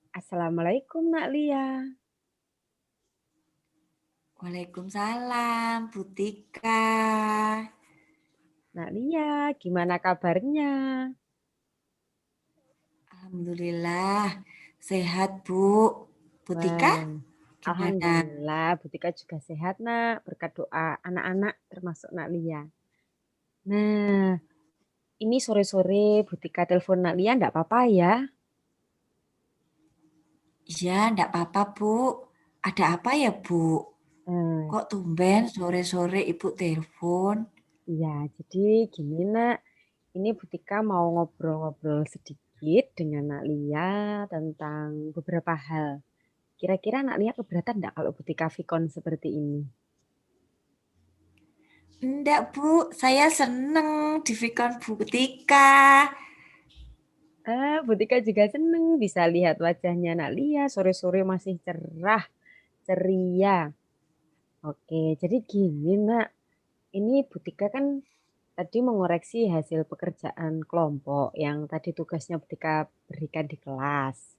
Assalamualaikum Nak Lia. Waalaikumsalam, Bu Tika. Nak Lia, gimana kabarnya? Alhamdulillah, sehat Bu. Bu Tika, Wah, gimana? Alhamdulillah, Bu Tika juga sehat Nak, berkat doa anak-anak termasuk Nak Lia. Nah, ini sore-sore Bu Tika telepon Nak Lia enggak apa-apa ya? Iya, enggak apa-apa Bu. Ada apa ya Bu? Nah, Kok tumben sore-sore Ibu telepon? iya, jadi gini Nak, ini Bu Tika mau ngobrol-ngobrol sedikit dengan Nak Lia tentang beberapa hal. Kira-kira Nak Lia keberatan enggak kalau Bu Tika vikon seperti ini? Enggak Bu, saya seneng di Vicon Bu Tika. Bu Tika juga seneng bisa lihat wajahnya Nak Lia sore-sore masih cerah, ceria. Oke, jadi gini Nak, ini Bu Tika kan tadi mengoreksi hasil pekerjaan kelompok yang tadi tugasnya Bu Tika berikan di kelas.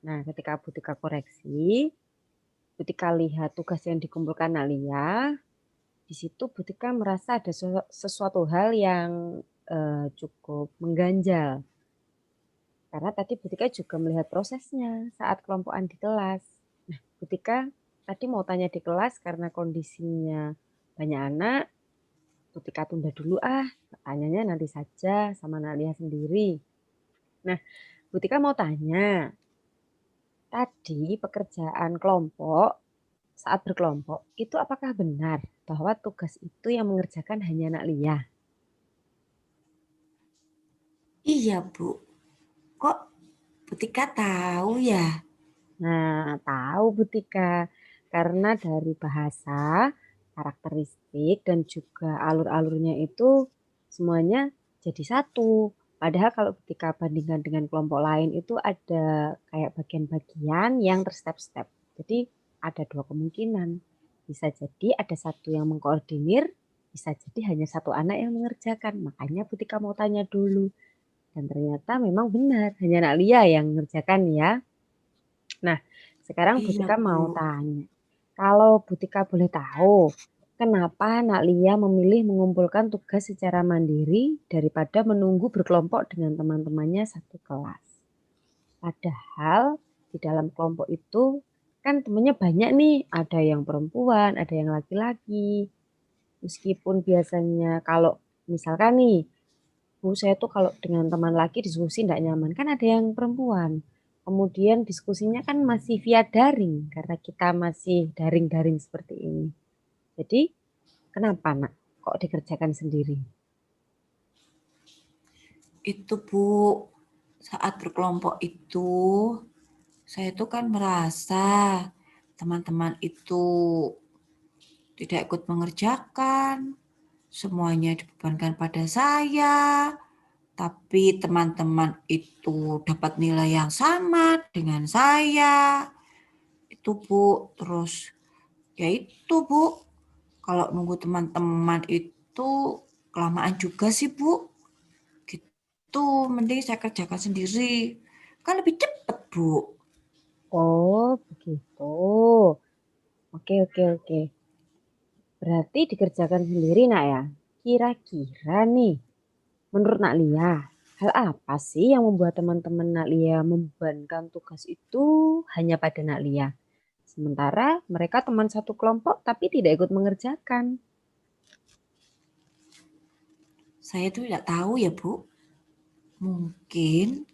Nah, ketika Bu Tika koreksi, Bu Tika lihat tugas yang dikumpulkan Nak Lia, di situ Bu Tika merasa ada sesuatu hal yang cukup mengganjal. Karena tadi Butika juga melihat prosesnya saat kelompokan di kelas. Nah, Butika tadi mau tanya di kelas karena kondisinya banyak anak, Butika tunda dulu tanyanya nanti saja sama Nalia sendiri. Nah, Butika mau tanya, tadi pekerjaan kelompok saat berkelompok itu apakah benar bahwa tugas itu yang mengerjakan hanya Nalia? Iya Bu, kok Bu Tika tahu ya? Nah, tahu Butika, karena dari bahasa, karakteristik, dan juga alur-alurnya itu semuanya jadi satu. Padahal kalau Butika bandingkan dengan kelompok lain itu ada kayak bagian-bagian yang terstep-step. Jadi ada dua kemungkinan. Bisa jadi ada satu yang mengkoordinir, bisa jadi hanya satu anak yang mengerjakan. Makanya Butika mau tanya dulu. Dan ternyata memang benar, hanya Nak Lia yang mengerjakan ya. Nah, sekarang Iya Butika mau Bu. tanya, kalau Butika boleh tahu, kenapa Nak Lia memilih mengumpulkan tugas secara mandiri daripada menunggu berkelompok dengan teman-temannya satu kelas? Padahal di dalam kelompok itu kan temennya banyak nih, ada yang perempuan, ada yang laki-laki. Meskipun biasanya kalau misalkan nih, Bu, saya tuh kalau dengan teman laki diskusi tidak nyaman. Kan ada yang perempuan. Kemudian diskusinya kan masih via daring karena kita masih daring-daring seperti ini. Jadi kenapa nak kok dikerjakan sendiri? Itu Bu, saat berkelompok itu, saya itu kan merasa teman-teman itu tidak ikut mengerjakan, semuanya dibebankan pada saya, tapi teman-teman itu dapat nilai yang sama dengan saya. Itu Bu, terus ya itu Bu, kalau nunggu teman-teman itu kelamaan juga sih Bu. Gitu, mending saya kerjakan sendiri. Kan lebih cepet Bu. Oh, begitu. Oke, oke, oke. Berarti dikerjakan sendiri nak ya. Kira-kira nih, menurut Nak Lia, hal apa sih yang membuat teman-teman Nak Lia membebankan tugas itu hanya pada Nak Lia? Sementara mereka teman satu kelompok tapi tidak ikut mengerjakan. Saya tuh tidak tahu ya Bu. Mungkin,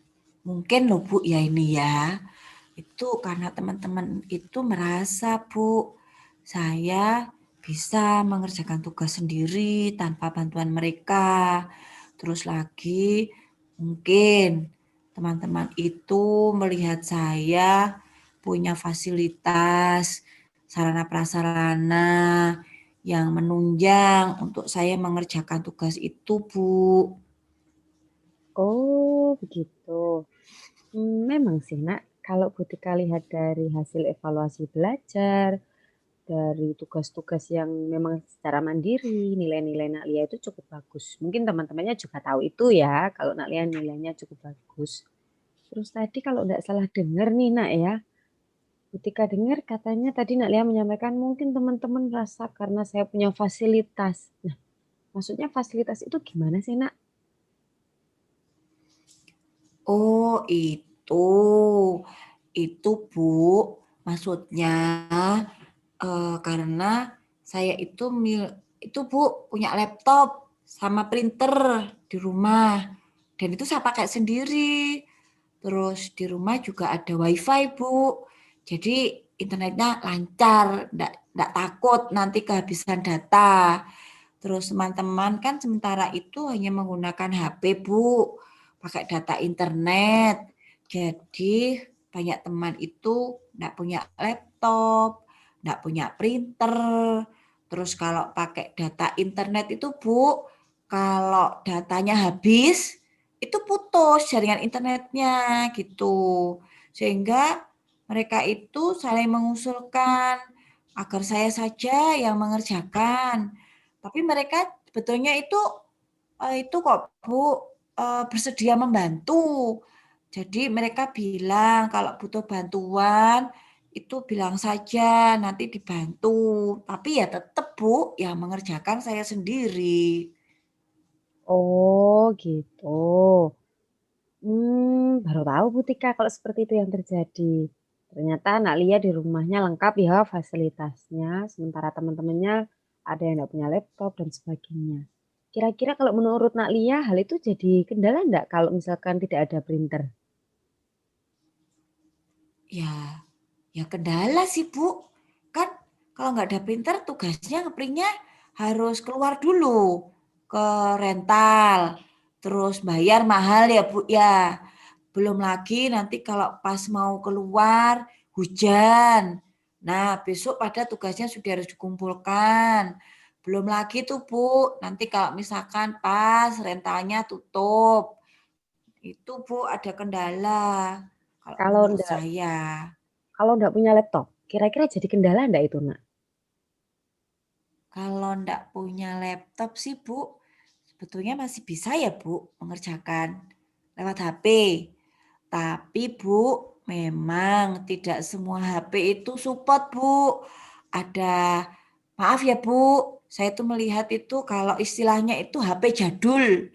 mungkin loh Bu ya ini ya. Itu karena teman-teman itu merasa Bu, saya bisa mengerjakan tugas sendiri tanpa bantuan mereka. Terus lagi, mungkin teman-teman itu melihat saya punya fasilitas, sarana prasarana yang menunjang untuk saya mengerjakan tugas itu, Bu. Oh, begitu. Memang sih, Nak. Kalau Butika lihat dari hasil evaluasi belajar, dari tugas-tugas yang memang secara mandiri, nilai-nilai Naklia itu cukup bagus. Mungkin teman-temannya juga tahu itu ya, kalau Naklia nilainya cukup bagus. Terus tadi kalau nggak salah dengar nih nak ya, ketika dengar katanya tadi Nak Lia menyampaikan mungkin teman-teman merasa karena saya punya fasilitas. Nah, maksudnya fasilitas itu gimana sih Nak? Oh, itu Bu, maksudnya karena saya itu Bu punya laptop sama printer di rumah dan itu saya pakai sendiri. Terus di rumah juga ada WiFi Bu. Jadi internetnya lancar, enggak takut nanti kehabisan data. Terus teman-teman kan sementara itu hanya menggunakan HP Bu, pakai data internet. Jadi banyak teman itu enggak punya laptop, enggak punya printer. Terus kalau pakai data internet itu Bu, kalau datanya habis, itu putus jaringan internetnya gitu. Sehingga mereka itu saling mengusulkan agar saya saja yang mengerjakan. Tapi mereka sebetulnya itu kok Bu bersedia membantu. Jadi mereka bilang kalau butuh bantuan itu bilang saja nanti dibantu. Tapi ya tetap Bu yang mengerjakan saya sendiri. Oh gitu. Baru tahu Bu Tika kalau seperti itu yang terjadi. Ternyata Nak Lia di rumahnya lengkap ya fasilitasnya, sementara teman-temannya ada yang nggak punya laptop dan sebagainya. Kira-kira kalau menurut Nak Lia hal itu jadi kendala enggak kalau misalkan tidak ada printer? Ya, ya kendala sih Bu. Kan kalau nggak ada printer tugasnya ngeprintnya harus keluar dulu ke rental. Terus bayar mahal ya Bu ya. Belum lagi nanti kalau pas mau keluar hujan. Nah, besok pada tugasnya sudah harus dikumpulkan. Belum lagi tuh Bu, nanti kalau misalkan pas rentalnya tutup. Itu Bu ada kendala kalau Kalau menurut enggak saya. Kalau nggak punya laptop, kira-kira jadi kendala nggak itu, Nak? Kalau ndak punya laptop sih Bu, sebetulnya masih bisa ya Bu mengerjakan lewat HP. Tapi Bu, memang tidak semua HP itu support Bu. Ada, maaf ya Bu, saya tuh melihat itu kalau istilahnya itu HP jadul.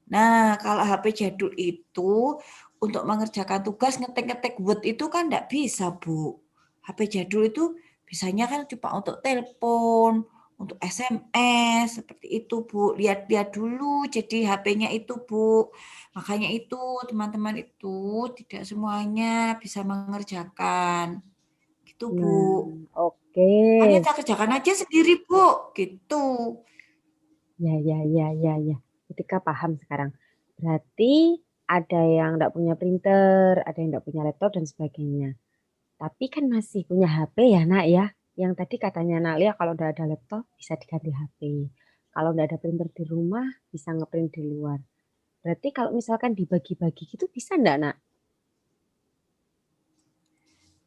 Nah, kalau HP jadul itu untuk mengerjakan tugas ngetik-ngetik Word itu kan ndak bisa Bu. HP jadul itu bisanya kan cuma untuk telepon, untuk SMS, seperti itu Bu. Lihat-lihat dulu jadi HP-nya itu Bu. Makanya itu teman-teman itu tidak semuanya bisa mengerjakan. Gitu Bu. Nah, oke. Makanya saya kerjakan aja sendiri Bu. Gitu. Ya, ya, ya, ya, ya. Ketika paham sekarang. Berarti ada yang nggak punya printer, ada yang nggak punya laptop dan sebagainya. Tapi kan masih punya HP ya, Nak ya. Yang tadi katanya Nak Lia kalau udah ada laptop bisa diganti HP. Kalau nggak ada printer di rumah bisa ngeprint di luar. Berarti kalau misalkan dibagi-bagi gitu bisa nggak, Nak?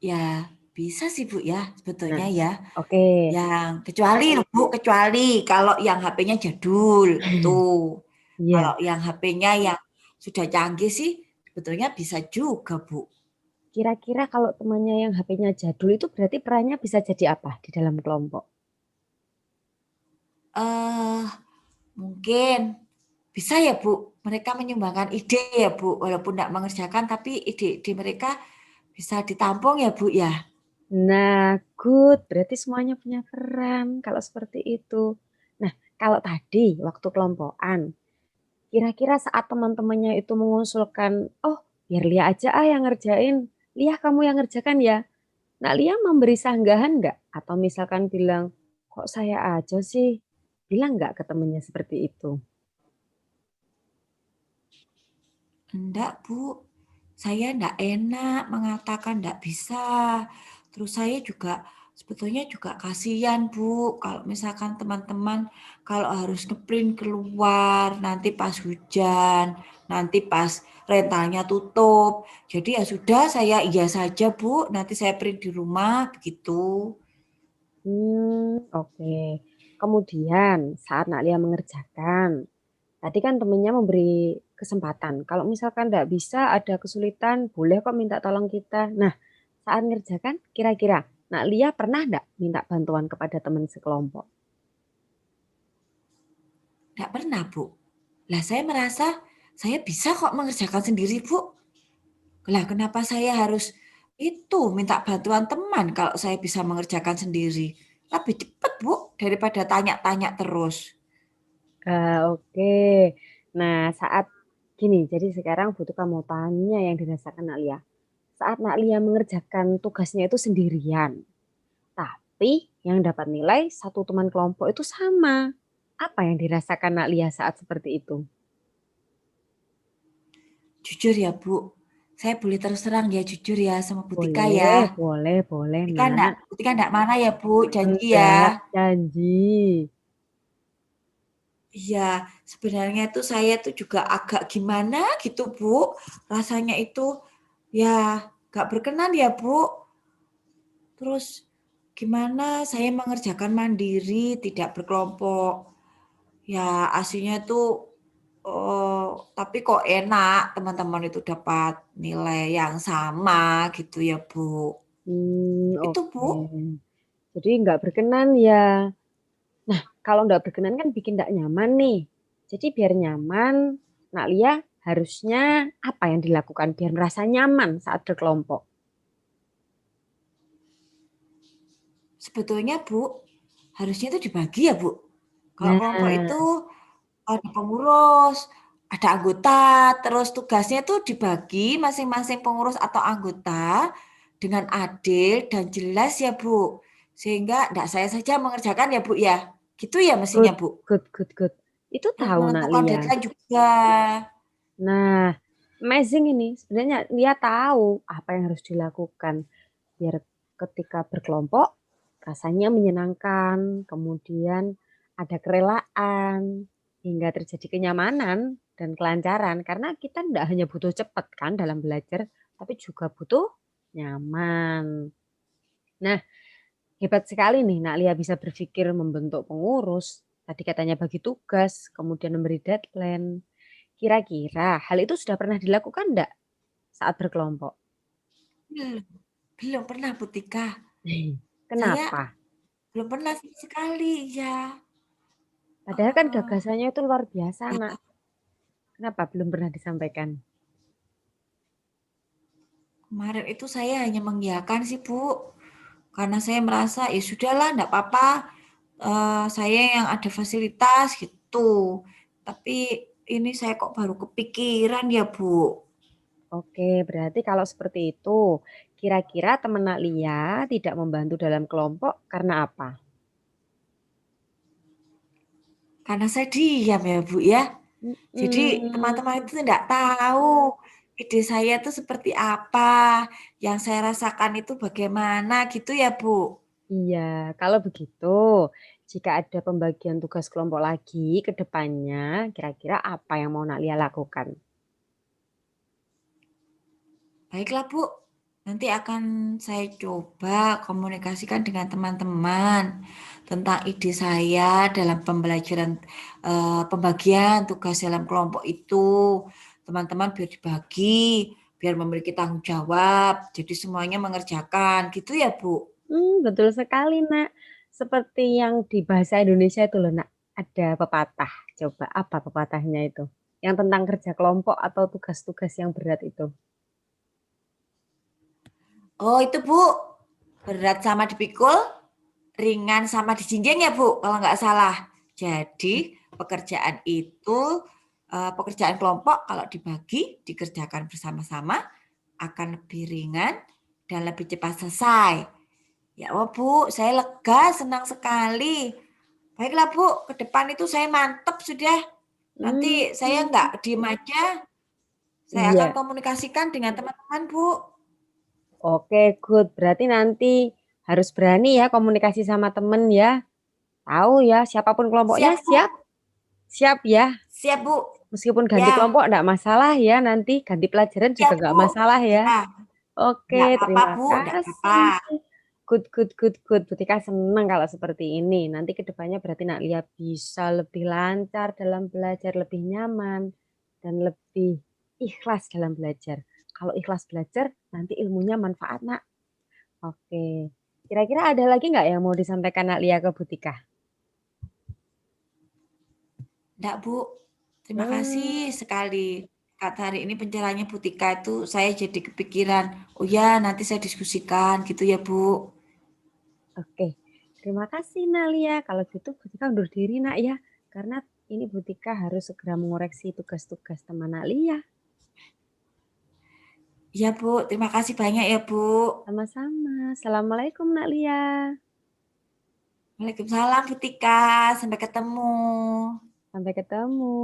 Ya, bisa sih Bu ya, Nah, sebetulnya ya. oke. Yang kecuali loh Bu, kecuali kalau yang HP-nya jadul tuh. Kalau Iya. yang HP-nya yang sudah canggih sih sebetulnya bisa juga Bu. Kira-kira kalau temannya yang HP-nya jadul itu berarti perannya bisa jadi apa di dalam kelompok? Eh, mungkin bisa ya Bu, mereka menyumbangkan ide ya Bu, walaupun tidak mengerjakan tapi ide-ide mereka bisa ditampung ya Bu ya. Nah, good. Berarti semuanya punya peran kalau seperti itu. Nah, kalau tadi waktu kelompokan, kira-kira saat teman-temannya itu mengusulkan, oh biar Lia aja yang ngerjain. Lia kamu yang ngerjakan ya. Nah, Lia memberi sanggahan nggak? Atau misalkan bilang, kok saya aja sih? Bilang nggak ke temennya seperti itu? Enggak, Bu. Saya enggak enak mengatakan enggak bisa. Terus saya juga sebetulnya juga kasihan, Bu, kalau misalkan teman-teman kalau harus ngeprint keluar, nanti pas hujan, nanti pas rentalnya tutup. Jadi ya sudah saya iya saja, Bu, nanti saya print di rumah begitu. Oke. Kemudian saat Nak Lia mengerjakan, tadi kan temennya memberi kesempatan. Kalau misalkan nggak bisa, ada kesulitan, boleh kok minta tolong kita. Nah, saat ngerjakan, kira-kira, Nak Lia pernah nggak minta bantuan kepada teman sekelompok? Nggak pernah, Bu. Lah saya merasa saya bisa kok mengerjakan sendiri, Bu. Lah kenapa saya harus itu minta bantuan teman kalau saya bisa mengerjakan sendiri? Lebih cepat, Bu, daripada tanya-tanya terus. Oke. Nah, saat gini, jadi sekarang butuh kamu tanya yang dirasakan Nak Lia. Saat Nak Lia mengerjakan tugasnya itu sendirian, tapi yang dapat nilai satu teman kelompok itu sama. Apa yang dirasakan Nak Lia saat seperti itu? Jujur ya, Bu. Saya boleh terus terang ya, jujur ya sama Bu Tika Boleh, ya. boleh, boleh, Enggak, Nak. Bu Tika enggak marah ya, Bu, janji ya. Enggak, janji. Iya, sebenarnya tuh saya tuh juga agak gimana gitu, Bu. Rasanya itu ya gak berkenan ya, Bu. Terus gimana saya mengerjakan mandiri, tidak berkelompok. Ya aslinya tuh tapi kok enak teman-teman itu dapat nilai yang sama gitu ya, Bu. Itu, Oke. Bu. Jadi nggak berkenan ya. Nah, kalau nggak berkenan kan bikin nggak nyaman nih. Jadi biar nyaman, Nak Lia harusnya apa yang dilakukan biar merasa nyaman saat berkelompok? Sebetulnya, Bu, harusnya itu dibagi ya, Bu. Kalau kelompok Nah, itu ada pengurus, ada anggota, terus tugasnya itu dibagi masing-masing pengurus atau anggota dengan adil dan jelas ya, Bu. Sehingga enggak saya saja mengerjakan ya, Bu, ya. Gitu ya good, mestinya, Bu. good, good, good. Itu Terus tahu Nak menentukan Lia. deadline juga. Nah, amazing ini. Sebenarnya Lia tahu apa yang harus dilakukan biar ketika berkelompok rasanya menyenangkan, kemudian ada kerelaan hingga terjadi kenyamanan dan kelancaran karena kita tidak hanya butuh cepat kan dalam belajar, tapi juga butuh nyaman. Nah, hebat sekali nih Nak Lia bisa berpikir membentuk pengurus. Tadi katanya bagi tugas, kemudian memberi deadline. Kira-kira hal itu sudah pernah dilakukan enggak saat berkelompok? Belum, belum pernah, Bu Tika. Saya Kenapa? belum pernah sama sekali, ya. Padahal kan Oh, gagasannya itu luar biasa, Nak. ya. Kenapa belum pernah disampaikan? Kemarin itu saya hanya mengiyakan sih, Bu. Karena saya merasa ya sudahlah, enggak apa-apa. Saya yang ada fasilitas gitu. Tapi ini saya kok baru kepikiran ya, Bu. Oke, berarti kalau seperti itu, kira-kira teman Nak Lia tidak membantu dalam kelompok karena apa? Karena saya diam ya, Bu ya. Jadi teman-teman Hmm, itu tidak tahu ide saya itu seperti apa, yang saya rasakan itu bagaimana gitu ya, Bu. iya, kalau begitu, jika ada pembagian tugas kelompok lagi ke depannya, kira-kira apa yang mau Nak Lia lakukan? Baiklah, Bu. Nanti akan saya coba komunikasikan dengan teman-teman tentang ide saya dalam pembelajaran pembagian tugas dalam kelompok itu. Teman-teman biar dibagi, biar memiliki tanggung jawab. Jadi semuanya mengerjakan, gitu ya, Bu. Betul sekali, Nak. Seperti yang di bahasa Indonesia itu loh, Nak. Ada pepatah. Coba apa pepatahnya itu? Yang tentang kerja kelompok atau tugas-tugas yang berat itu. Oh, itu, Bu. Berat sama dipikul, ringan sama dijinjing ya, Bu, kalau nggak salah. Jadi, pekerjaan itu, pekerjaan kelompok kalau dibagi, dikerjakan bersama-sama, akan lebih ringan dan lebih cepat selesai. Ya, oh, Bu, saya lega, senang sekali. Baiklah, Bu, ke depan itu saya mantap sudah. Nanti saya Hmm, nggak diem aja, saya akan iya. komunikasikan dengan teman-teman, Bu. Oke, good. Berarti nanti harus berani ya komunikasi sama temen ya. Tahu ya, siapapun kelompoknya Siap, Bu. siap. Siap ya. Siap, Bu. Meskipun ganti Ya, kelompok enggak masalah ya. Nanti ganti pelajaran juga siap, enggak Bu. masalah ya. Ya. Oke, Nggak apa-apa, terima Bu, nggak apa-apa. kasih. Good, good, good, good. Butika senang kalau seperti ini. Nanti ke depannya berarti Nak Lia bisa lebih lancar dalam belajar, lebih nyaman. dan lebih ikhlas dalam belajar. Kalau ikhlas belajar, nanti ilmunya manfaat, Nak. Oke. Kira-kira ada lagi nggak yang mau disampaikan Nak Lia ke Butika? Enggak, Bu. Terima kasih Hmm, sekali. Kata hari ini pencerahannya Bu Tika itu saya jadi kepikiran. Oh ya, nanti saya diskusikan gitu ya, Bu. oke. Terima kasih, Nak Lia. Kalau gitu Butika undur diri, Nak ya. Karena ini Butika harus segera mengoreksi tugas-tugas teman Nak Lia. Iya, Bu. Terima kasih banyak ya, Bu. Sama-sama. Assalamualaikum, Nak Lia. Waalaikumsalam, Bu Tika. Sampai ketemu. Sampai ketemu.